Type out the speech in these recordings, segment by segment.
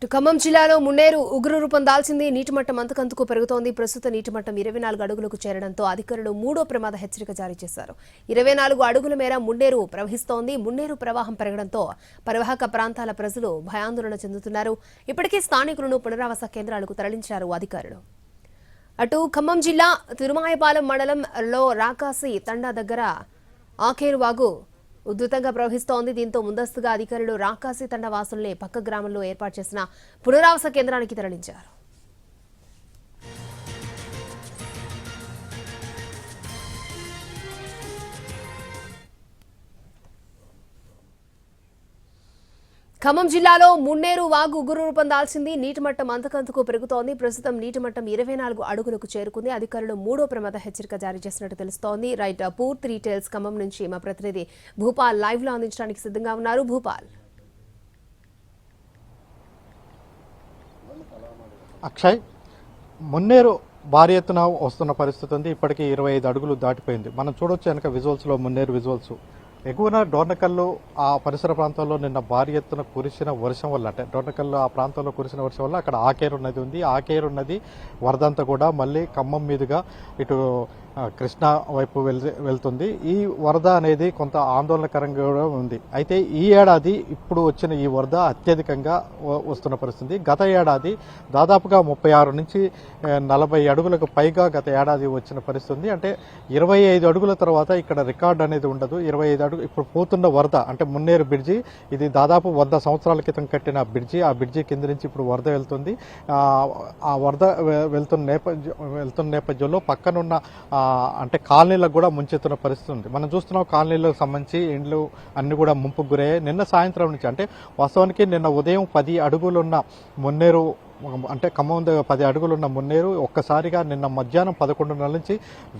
ఖమ్మం జిల్లాలో మున్నేరు ఉగ్ర రూపం దాల్చింది. నీటిమట్టం అంతకంతకు పెరుగుతోంది. ప్రస్తుత నీటిమట్టం 24 అడుగులకు చేరడంతో అధికారులు మూడో ప్రమాద హెచ్చరిక జారీ చేశారు. 24 అడుగుల మేర మున్నేరు ప్రవహిస్తోంది. మున్నేరు ప్రవాహం పెరగడంతో పరివాహక ప్రాంతాల ప్రజలు భయాందోళన చెందుతున్నారు. ఇప్పటికే స్థానికులను పునరావాస కేంద్రాలకు తరలించారు అధికారులు. అటు ఖమ్మం జిల్లా తిరుమాయపాలెం మండలంలో రాకాసి తండా దగ్గర ఆకేరు వాగు ఉధృతంగా ప్రవహిస్తోంది. దీంతో ముందస్తుగా అధికారులు రాకాసి తండ వాసుల్ని పక్క గ్రామంలో ఏర్పాటు చేసిన పునరావాస కేంద్రానికి తరలించారు. ఖమ్మం జిల్లాలో మున్నేరు వాగు ఉగ్ర రూపం దాల్చింది. నీటిమట్టం అంతకంతకు పెరుగుతోంది. ప్రస్తుతం నీటిమట్టం 24 అడుగులకు చేరుకుంది. అధికారులు మూడో ప్రమాద హెచ్చరిక జారీ చేసినట్టు తెలుస్తోంది. రైట్, పూర్తి డీటెయిల్స్ ఖమ్మం నుంచి మా ప్రతినిధి భూపాల్ లైవ్ లో అందించడానికి సిద్ధంగా ఉన్నారు. భూపాల్. అక్షయ్, మున్నేరు భారీ ఎత్తున వస్తున్న పరిస్థితి ఉంది. ఇప్పటికీ 25 అడుగులు దాటిపోయింది. మనం చూడొచ్చు వెనక విజువల్స్లో మున్నేరు విజువల్స్. ఎగువన డోర్నకల్లు ఆ పరిసర ప్రాంతాల్లో నిన్న భారీ ఎత్తున కురిసిన వర్షం వల్ల, అంటే డోర్నకల్లు ఆ ప్రాంతంలో కురిసిన వర్షం వల్ల అక్కడ ఆకేరు నది ఉంది. ఆకేరు నది వరదంతా కూడా మళ్ళీ ఖమ్మం మీదుగా ఇటు కృష్ణా వైపు వెళ్తుంది. ఈ వరద అనేది కొంత ఆందోళనకరంగా కూడా ఉంది. అయితే ఈ ఏడాది ఇప్పుడు వచ్చిన ఈ వరద అత్యధికంగా వస్తున్న పరిస్థితి. గత ఏడాది దాదాపుగా 36 నుంచి 40 అడుగులకు పైగా గత ఏడాది వచ్చిన పరిస్థితి. అంటే 25 అడుగుల తర్వాత ఇక్కడ రికార్డు అనేది ఉండదు. 25 అడుగు ఇప్పుడు పోతున్న వరద అంటే మున్నేరు బ్రిడ్జి, ఇది దాదాపు 100 సంవత్సరాల క్రితం కట్టిన బ్రిడ్జి. ఆ బ్రిడ్జి కింద నుంచి ఇప్పుడు వరద వెళ్తుంది. ఆ వరద వెళ్తున్న నేపథ్యంలో పక్కనున్న అంటే కాలనీలకు కూడా ముంచెత్తున్న పరిస్థితి ఉంది. మనం చూస్తున్నాం కాలనీలకు సంబంధించి ఇండ్లు అన్ని కూడా ముంపుకు గురయ్యాయి. నిన్న సాయంత్రం నుంచి, అంటే వాస్తవానికి నిన్న ఉదయం 10 అడుగులున్న మున్నేరు, అంటే ఖమ్మం 10 అడుగులున్న మున్నేరు ఒక్కసారిగా నిన్న మధ్యాహ్నం 11:30 నుంచి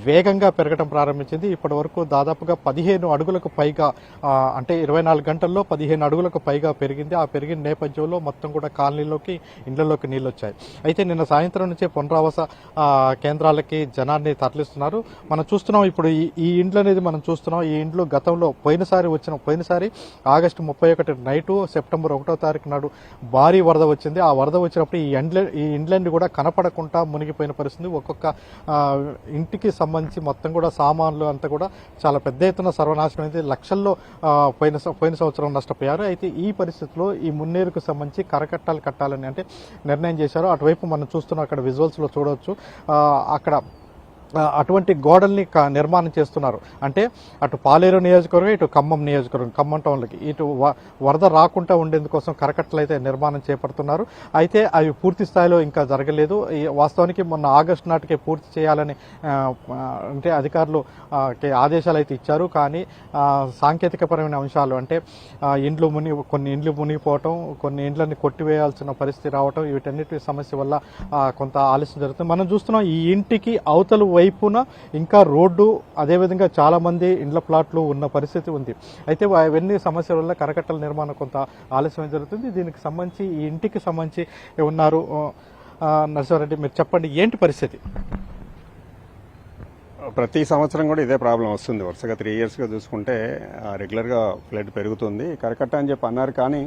వేగంగా పెరగడం ప్రారంభించింది. ఇప్పటి వరకు దాదాపుగా 15 అడుగులకు పైగా, అంటే 24 గంటల్లో 15 అడుగులకు పైగా పెరిగింది. ఆ పెరిగిన నేపథ్యంలో మొత్తం కూడా కాలనీలోకి, ఇండ్లలోకి నీళ్ళు వచ్చాయి. అయితే నిన్న సాయంత్రం నుంచే పునరావాస కేంద్రాలకి జనాన్ని తరలిస్తున్నారు. మనం చూస్తున్నాం ఇప్పుడు ఈ ఇండ్లు అనేది మనం చూస్తున్నాం. ఈ ఇండ్లు గతంలో పోయినసారి ఆగస్టు 31 నైటు, సెప్టెంబర్ 1వ తారీఖు నాడు భారీ వరద వచ్చింది. ఆ వరద వచ్చినప్పుడు ఈ ఇండ్లన్నీ కూడా కనపడకుండా మునిగిపోయిన పరిస్థితి. ఒక్కొక్క ఇంటికి సంబంధించి మొత్తం కూడా సామాన్లు అంతా కూడా చాలా పెద్ద ఎత్తున సర్వనాశనం అయింది. లక్షల్లో పోయిన సంవత్సరం నష్టపోయారు. అయితే ఈ పరిస్థితిలో ఈ మున్నేరుకు సంబంధించి కరకట్టాలు కట్టాలని అంటే నిర్ణయం చేశారు. అటువైపు మనం చూస్తున్నాం, అక్కడ విజువల్స్ లో చూడవచ్చు. అక్కడ అటువంటి గోడల్ని నిర్మాణం చేస్తున్నారు. అంటే అటు పాలేరు నియోజకవర్గం, ఇటు ఖమ్మం నియోజకవర్గం, ఖమ్మం టౌన్లకి ఇటు వరద రాకుండా ఉండేందుకోసం కరకట్టలు అయితే నిర్మాణం చేపడుతున్నారు. అయితే అవి పూర్తి స్థాయిలో ఇంకా జరగలేదు. వాస్తవానికి మొన్న ఆగస్టు నాటికే పూర్తి చేయాలని అంటే అధికారులు ఆదేశాలు అయితే ఇచ్చారు. కానీ సాంకేతికపరమైన అంశాలు, అంటే కొన్ని ఇండ్లు మునిగిపోవటం, కొన్ని ఇండ్లని కొట్టివేయాల్సిన పరిస్థితి రావటం, వీటన్నిటి సమస్య వల్ల కొంత ఆలస్యం జరుగుతుంది. మనం చూస్తున్నాం ఈ ఇంటికి అవతల వైపున ఇంకా రోడ్డు, అదేవిధంగా చాలా మంది ఇండ్ల ప్లాట్లు ఉన్న పరిస్థితి ఉంది. అయితే అవన్నీ సమస్యల వల్ల కరకట్టల నిర్మాణం కొంత ఆలస్యం జరుగుతుంది. దీనికి సంబంధించి ఈ ఇంటికి సంబంధించి ఉన్నారు నరసింహారెడ్డి, మీరు చెప్పండి ఏంటి పరిస్థితి? ప్రతి సంవత్సరం కూడా ఇదే ప్రాబ్లం వస్తుంది. వరుసగా 3 ఇయర్స్గా చూసుకుంటే రెగ్యులర్గా ఫ్లడ్ పెరుగుతుంది. కరకట్ట అని చెప్పి అన్నారు, కానీ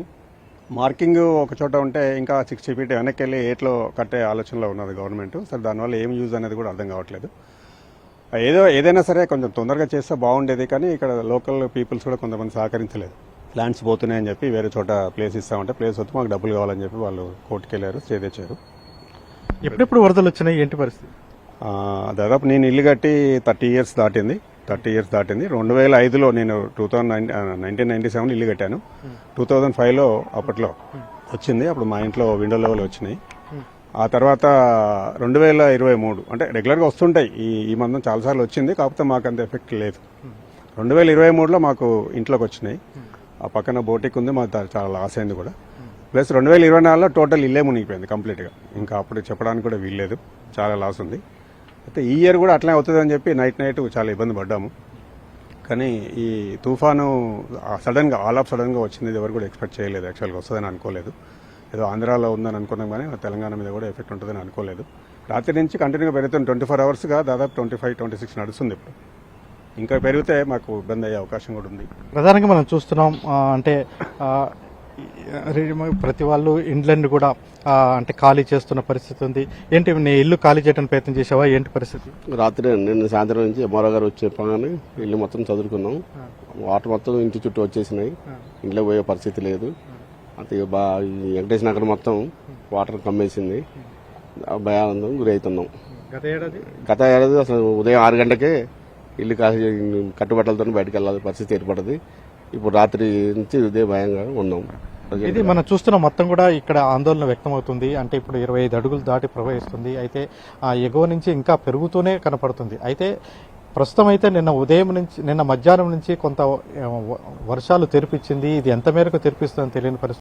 మార్కింగ్ ఒక చోట ఉంటే ఇంకా 60 ఫీట్ వెనక్కి వెళ్ళి ఏట్లో కట్టే ఆలోచనలో ఉన్నది గవర్నమెంట్. సరే, దానివల్ల ఏం యూజ్ అనేది కూడా అర్థం కావట్లేదు. ఏదైనా సరే కొంచెం తొందరగా చేస్తే బాగుండేది, కానీ ఇక్కడ లోకల్ పీపుల్స్ కూడా కొంతమంది సహకరించలేదు. ల్యాండ్స్ పోతున్నాయని చెప్పి వేరే చోట ప్లేస్ ఇస్తామంటే ప్లేస్ వస్తే మాకు డబ్బులు కావాలని చెప్పి వాళ్ళు కోర్టుకు వెళ్ళారు, స్టే తెచ్చారు. ఎప్పుడెప్పుడు వరదలు వచ్చినాయి, ఏంటి పరిస్థితి? దాదాపు నేను ఇల్లు కట్టి 30 ఇయర్స్ దాటింది. 2005లో నేను 1997 ఇల్లు కట్టాను. 2005లో అప్పట్లో వచ్చింది. అప్పుడు మా ఇంట్లో విండో లెవెల్ వచ్చినాయి. ఆ తర్వాత 2023, అంటే రెగ్యులర్గా వస్తుంటాయి. ఈ మందం చాలాసార్లు వచ్చింది, కాకపోతే మాకు అంత ఎఫెక్ట్ లేదు. 2023లో మాకు ఇంట్లోకి వచ్చినాయి. ఆ పక్కన బోటిక్ ఉంది, మాకు చాలా లాస్ అయింది కూడా. ప్లస్ 2024లో టోటల్ ఇల్లే మునిగిపోయింది కంప్లీట్గా. ఇంకా అప్పుడు చెప్పడానికి కూడా వీల్లేదు, చాలా లాస్ ఉంది. అయితే ఈ ఇయర్ కూడా అట్లనే అవుతుందని చెప్పి నైట్ చాలా ఇబ్బంది పడ్డాము. కానీ ఈ తుఫాను సడన్గా వచ్చింది. ఎవరు కూడా ఎక్స్పెక్ట్ చేయలేదు. యాక్చువల్గా వస్తుందని అనుకోలేదు. ఏదో ఆంధ్రాలో ఉందని అనుకున్నాం, కానీ తెలంగాణ మీద కూడా ఎఫెక్ట్ ఉంటుందని అనుకోలేదు. రాత్రి నుంచి కంటిన్యూగా పెరుగుతుంది. 24 అవర్స్గా దాదాపు 25-26 నడుస్తుంది. ఇప్పుడు ఇంకా పెరిగితే మాకు ఇబ్బంది అయ్యే అవకాశం కూడా ఉంది. ప్రధానంగా మనం చూస్తున్నాం, అంటే ప్రతి వాళ్ళు ఇండ్లన్నీ కూడా అంటే ఖాళీ చేస్తున్న పరిస్థితి ఉంది. ఏంటి నీ ఇల్లు ఖాళీ చేయడానికి ప్రయత్నం చేసావా? ఏంటి పరిస్థితి? రాత్రి నిన్న సాయంత్రం నుంచి ఎంఆర్ఓ గారు వచ్చి చెప్పగానే ఇల్లు మొత్తం చదువుకున్నాం. వాటర్ మొత్తం ఇంటి చుట్టూ వచ్చేసినాయి. ఇంట్లో పోయే పరిస్థితి లేదు. అంతే ఈ వెంకటేష్ నగర్ మొత్తం వాటర్ కమ్మేసింది. భయానందం గురవుతున్నాం. గత ఏడాది అసలు ఉదయం 6 గంటలకే ఇల్లు కట్టుబట్టలతో బయటకు వెళ్ళాలి పరిస్థితి ఏర్పడింది. ఇప్పుడు రాత్రి నుంచి ఇదే భయంగా ఉన్నాం. ఇది మనం చూస్తున్న మొత్తం కూడా ఇక్కడ ఆందోళన వ్యక్తం అవుతుంది. అంటే ఇప్పుడు 25 అడుగులు దాటి ప్రవహిస్తుంది. అయితే ఆ ఎగువ నుంచి ఇంకా పెరుగుతూనే కనపడుతుంది. అయితే ప్రస్తుతం అయితే నిన్న మధ్యాహ్నం నుంచి కొంత వర్షాలు తెరిపించింది. ఇది ఎంత మేరకు తెరిపిస్తుందని తెలియని పరిస్థితి.